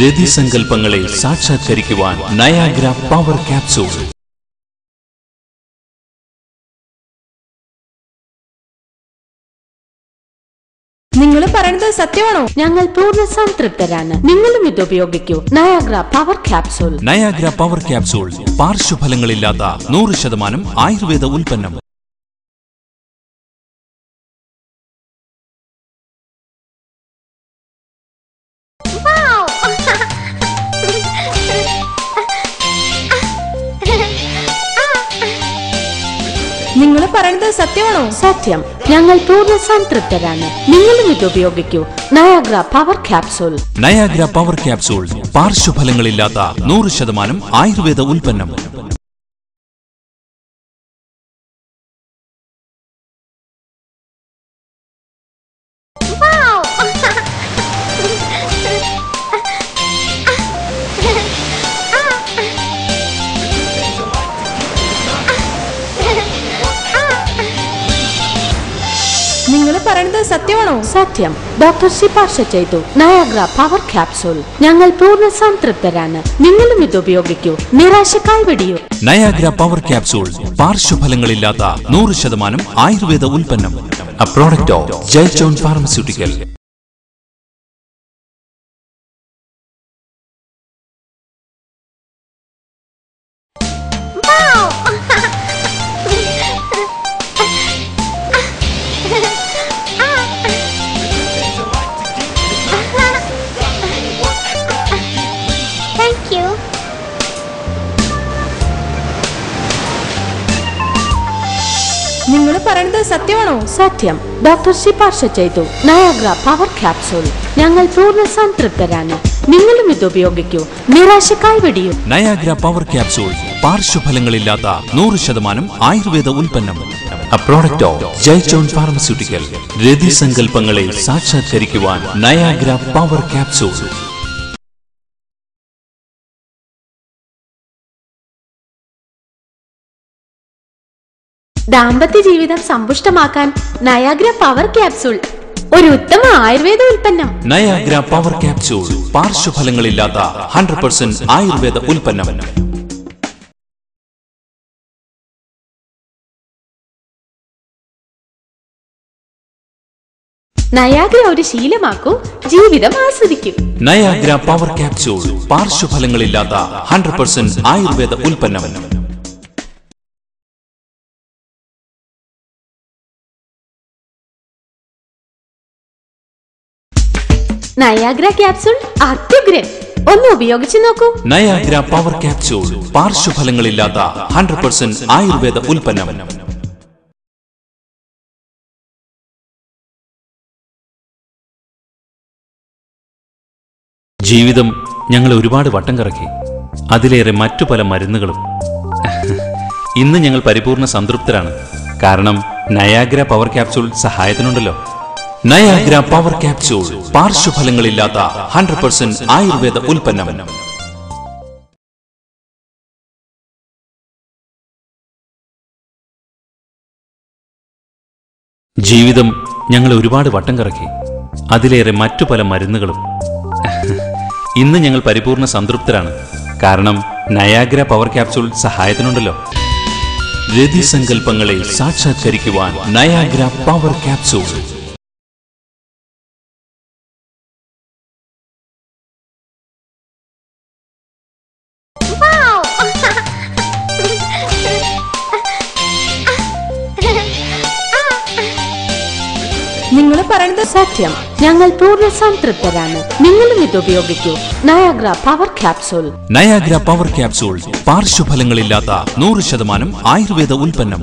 രതിസങ്കല്പങ്ങളെ സാക്ഷാത്കരിക്കുവാൻ Niagara power capsule. നിങ്ങൾ പറയുന്നത് സത്യമാണോ? ഞങ്ങൾ പൂർണ്ണ സംതൃപ്തരാണ്. നിങ്ങളും ഇത് ഉപയോഗിക്കൂ. Niagara power capsule. Niagara power capsule പാർശ്വഫലങ്ങളില്ലാത്ത 100% ആയുർവേദ ഉൽപ്പന്നം. നിങ്ങൾ പറയുന്നത് സത്യമാണോ? സത്യം. ഞങ്ങൾ പൂർണ്ണ സംതൃപ്തരാണ്. നിങ്ങളും ഇത് ഉപയോഗിക്കൂ. Niagara power capsule. Niagara power capsule പാർശ്വഫലങ്ങളില്ലാത്ത 100% ആയുർവേദ ഉൽപ്പന്നം. നിങ്ങൾ പറയുന്നത് സത്യമാണോ? സത്യം. ഡോക്ടർ ശുപാർശ ചെയ്തു. Niagara power capsule. ഞങ്ങൾ പൂർണ്ണ സംതൃപ്തരാണ്. നിങ്ങളും ഇത് ഉപയോഗിക്കൂ. നിരാശ കൈവെടിയൂ. നയാഗ്ര പവർ ക്യാപ്സൂൾ പാർശ്വഫലങ്ങളില്ലാത്ത 100% ആയുർവേദ ഉൽപ്പന്നം. A product of Jaichon Pharmaceutical. നിങ്ങൾ പറയുന്നത് സത്യമാണോ? സത്യം. ഡോക്ടർ ശുപാർശ ചെയ്തു. Niagara power capsule. ഞങ്ങൾ പൂർണ്ണ സംതൃപ്തരാണ്. നിങ്ങളും ഇത് ഉപയോഗിക്കൂ. നിരാശ കൈവെടിയൂ. നയാഗ്ര പവർ ക്യാപ്സൂൾ പാർശ്വഫലങ്ങളില്ലാത്ത 100% ആയുർവേദ ഉൽപ്പന്നം. A product of Jaichon Pharmaceutical. രതിസങ്കല്പങ്ങളെ സാക്ഷാത്കരിക്കുവാൻ നയാഗ്ര പവർ ക്യാപ്സൂൾ. ദാമ്പത്യ ജീവിതം സമ്പുഷ്ടമാക്കാൻ നയാഗ്ര പവർ ക്യാപ്സൂൾ ഒരു ഉത്തമ ആയുർവേദ ഉൽപ്പന്നം. നയാഗ്ര പവർ ക്യാപ്സൂൾ പാർശ്വഫലങ്ങളില്ലാത്ത 100% ആയുർവേദ ഉൽപ്പന്നം. നയാഗ്ര ഒരു ശീലമാക്കൂ. ജീവിതം ആസ്വദിക്കൂ. നയാഗ്ര പവർ ക്യാപ്സൂൾ പാർശ്വഫലങ്ങളില്ലാത്ത 100% ആയുർവേദ ഉൽപ്പന്നം. നയാഗ്ര ക്യാപ്സൂൾ അത്യുഗ്രൻ. ഒന്ന് ഉപയോഗിച്ചു നോക്കൂ. നയാഗ്ര പവർ ക്യാപ്സൂൾ പാർശ്വഫലങ്ങളില്ലാത്ത 100% ആയുർവേദ ഉൽപ്പന്നം. ജീവിതം ഞങ്ങൾ ഒരുപാട് വട്ടം കറക്കി. അതിലേറെ മറ്റു പല മരുന്നുകളും. ഇന്ന് ഞങ്ങൾ പരിപൂർണ സംതൃപ്തരാണ്. കാരണം നയാഗ്ര പവർ ക്യാപ്സൂൾ സഹായത്തിനുണ്ടല്ലോ. നയാഗ്ര പവർ ക്യാപ്സൂൾ പാർശ്വഫലങ്ങളില്ലാത്ത 100% ആയുർവേദ ഉൽപ്പന്നം. ജീവിതം ഞങ്ങൾ ഒരുപാട് വട്ടം കറക്കി. അതിലേറെ മറ്റു പല മരുന്നുകളും. ഇന്ന് ഞങ്ങൾ പരിപൂർണ സംതൃപ്തരാണ്. കാരണം നയാഗ്ര പവർ ക്യാപ്സൂൾ സഹായത്തിനുണ്ടല്ലോ. രതിസങ്കല്പങ്ങളെ സാക്ഷാത്കരിക്കുവാൻ നയാഗ്ര പവർ ക്യാപ്സൂൾ. നിങ്ങൾ പറയുന്നത് സത്യം. ഞങ്ങൾ പൂർണ്ണ സംതൃപ്തരാണ്. നിങ്ങളും ഇത് ഉപയോഗിക്കൂ. Niagara power capsule. Niagara power capsule പാർശ്വഫലങ്ങളില്ലാത്ത 100% ആയുർവേദ ഉൽപ്പന്നം.